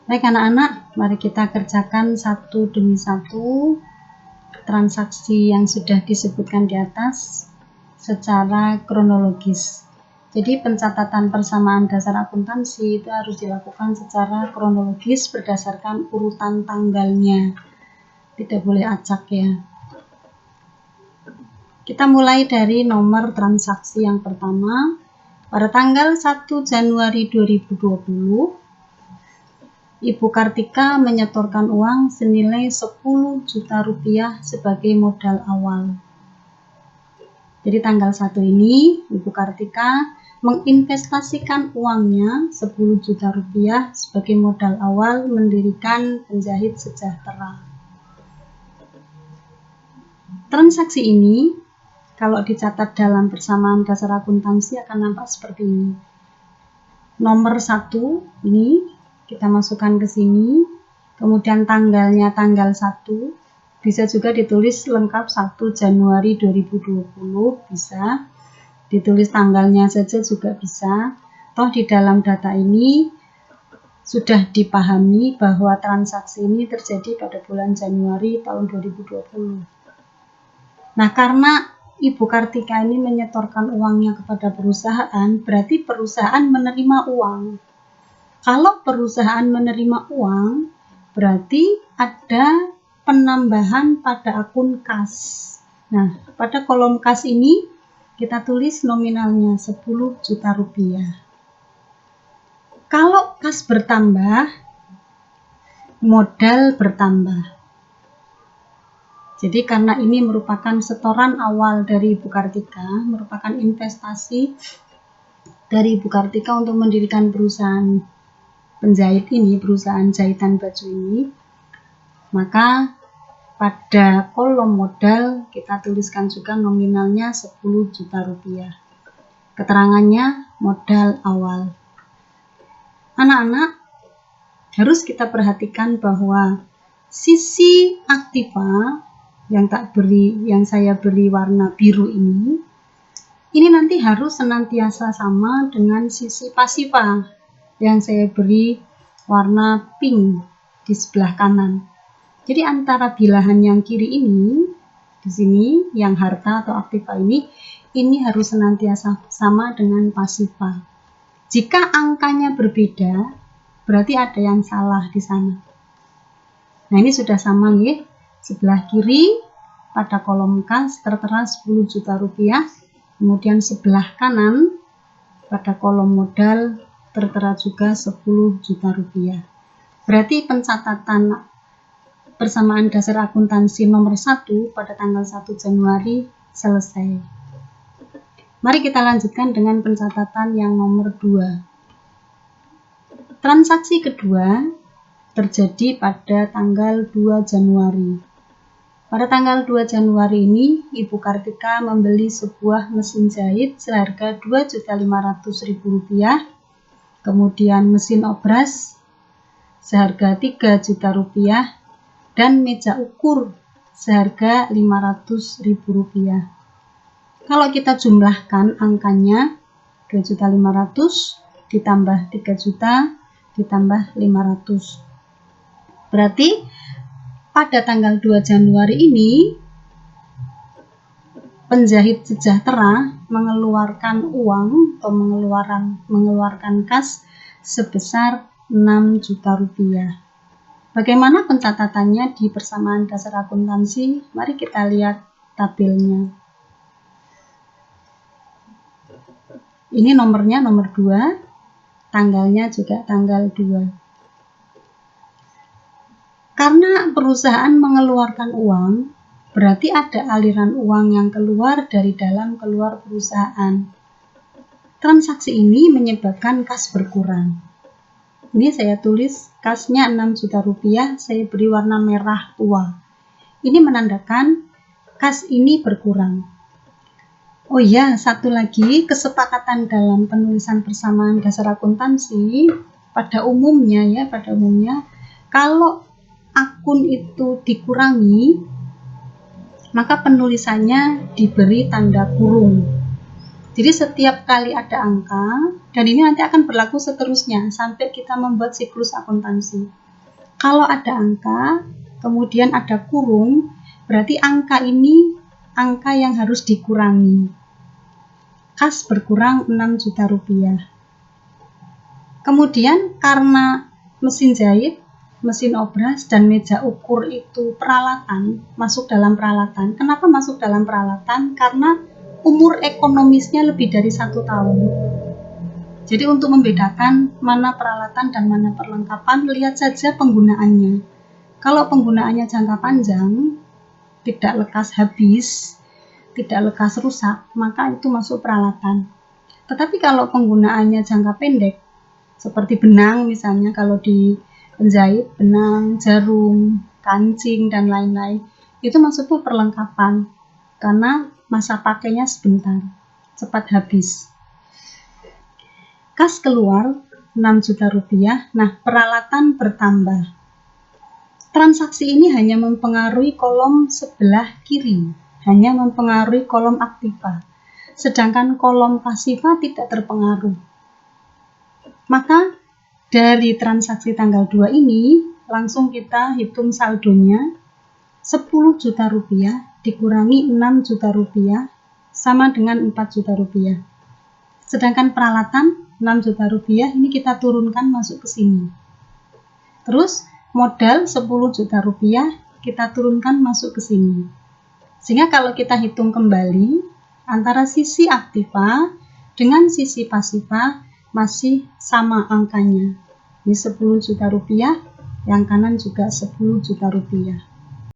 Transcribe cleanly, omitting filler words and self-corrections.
Baik anak-anak, mari kita kerjakan satu demi satu transaksi yang sudah disebutkan di atas secara kronologis. Jadi pencatatan persamaan dasar akuntansi itu harus dilakukan secara kronologis berdasarkan urutan tanggalnya. Tidak boleh acak ya. Kita mulai dari nomor transaksi yang pertama. Pada tanggal 1 Januari 2020, Ibu Kartika menyetorkan uang senilai 10 juta rupiah sebagai modal awal. Jadi tanggal 1 ini Ibu Kartika menginvestasikan uangnya 10 juta rupiah sebagai modal awal mendirikan Penjahit Sejahtera. Transaksi ini kalau dicatat dalam persamaan dasar akuntansi akan nampak seperti ini. Nomor 1 ini kita masukkan ke sini, kemudian tanggalnya tanggal 1, bisa juga ditulis lengkap 1 Januari 2020, bisa ditulis tanggalnya saja juga bisa. Toh di dalam data ini sudah dipahami bahwa transaksi ini terjadi pada bulan Januari tahun 2020. Nah, karena Ibu Kartika ini menyetorkan uangnya kepada perusahaan, berarti perusahaan menerima uang. Kalau perusahaan menerima uang, berarti ada penambahan pada akun kas. Nah, pada kolom kas ini kita tulis nominalnya 10 juta rupiah. Kalau kas bertambah, modal bertambah. Jadi karena ini merupakan setoran awal dari Ibu Kartika, merupakan investasi dari Ibu Kartika untuk mendirikan perusahaan penjahit ini, perusahaan jahitan baju ini, maka pada kolom modal kita tuliskan juga nominalnya 10 juta rupiah. Keterangannya modal awal. Anak-anak, harus kita perhatikan bahwa sisi aktiva yang saya beri warna biru ini nanti harus senantiasa sama dengan sisi pasiva yang saya beri warna pink di sebelah kanan. Jadi antara bilahan yang kiri ini, di sini yang harta atau aktiva ini harus senantiasa sama dengan pasiva. Jika angkanya berbeda, berarti ada yang salah di sana. Nah, ini sudah sama nih. Sebelah kiri pada kolom kas tertera 10 juta rupiah, kemudian sebelah kanan pada kolom modal tertera juga 10 juta rupiah. Berarti pencatatan persamaan dasar akuntansi nomor 1 pada tanggal 1 Januari selesai. Mari kita lanjutkan dengan pencatatan yang nomor 2. Transaksi kedua terjadi pada tanggal 2 Januari. Pada tanggal 2 Januari ini, Ibu Kartika membeli sebuah mesin jahit seharga Rp2.500.000, kemudian mesin obras seharga Rp3 juta, dan meja ukur seharga Rp500.000. Kalau kita jumlahkan angkanya, 2.500.000 ditambah 3 juta ditambah 500. Berarti pada tanggal 2 Januari ini Penjahit Sejahtera mengeluarkan uang atau mengeluarkan kas sebesar 6 juta rupiah. Bagaimana pencatatannya di persamaan dasar akuntansi? Mari kita lihat tabelnya. Ini nomornya nomor 2, tanggalnya juga tanggal 2. Karena perusahaan mengeluarkan uang, berarti ada aliran uang yang keluar dari dalam keluar perusahaan. Transaksi ini menyebabkan kas berkurang. Ini saya tulis kasnya 6 juta rupiah, saya beri warna merah tua. Ini menandakan kas ini berkurang. Oh ya, satu lagi, kesepakatan dalam penulisan persamaan dasar akuntansi pada umumnya kalau akun itu dikurangi, maka penulisannya diberi tanda kurung. Jadi setiap kali ada angka, dan ini nanti akan berlaku seterusnya sampai kita membuat siklus akuntansi. Kalau ada angka, kemudian ada kurung, berarti angka ini angka yang harus dikurangi. Kas berkurang 6 juta rupiah. Kemudian karena mesin jahit, mesin obras, dan meja ukur itu peralatan, masuk dalam peralatan. Kenapa masuk dalam peralatan? Karena umur ekonomisnya lebih dari 1 tahun. Jadi untuk membedakan mana peralatan dan mana perlengkapan, lihat saja penggunaannya. Kalau penggunaannya jangka panjang, tidak lekas habis, tidak lekas rusak, maka itu masuk peralatan. Tetapi kalau penggunaannya jangka pendek, seperti benang misalnya, kalau di penjahit, benang, jarum, kancing, dan lain-lain, itu masuknya perlengkapan, karena masa pakainya sebentar, cepat habis. Kas keluar 6 juta rupiah, nah peralatan bertambah. Transaksi ini hanya mempengaruhi kolom sebelah kiri, hanya mempengaruhi kolom aktiva, sedangkan kolom pasiva tidak terpengaruh. Maka dari transaksi tanggal 2 ini, langsung kita hitung saldonya. 10 juta rupiah dikurangi 6 juta rupiah sama dengan 4 juta rupiah. Sedangkan peralatan 6 juta rupiah ini kita turunkan masuk ke sini. Terus modal 10 juta rupiah kita turunkan masuk ke sini. Sehingga kalau kita hitung kembali, antara sisi aktiva dengan sisi pasiva masih sama angkanya. Ini 10 juta rupiah, yang kanan juga 10 juta rupiah.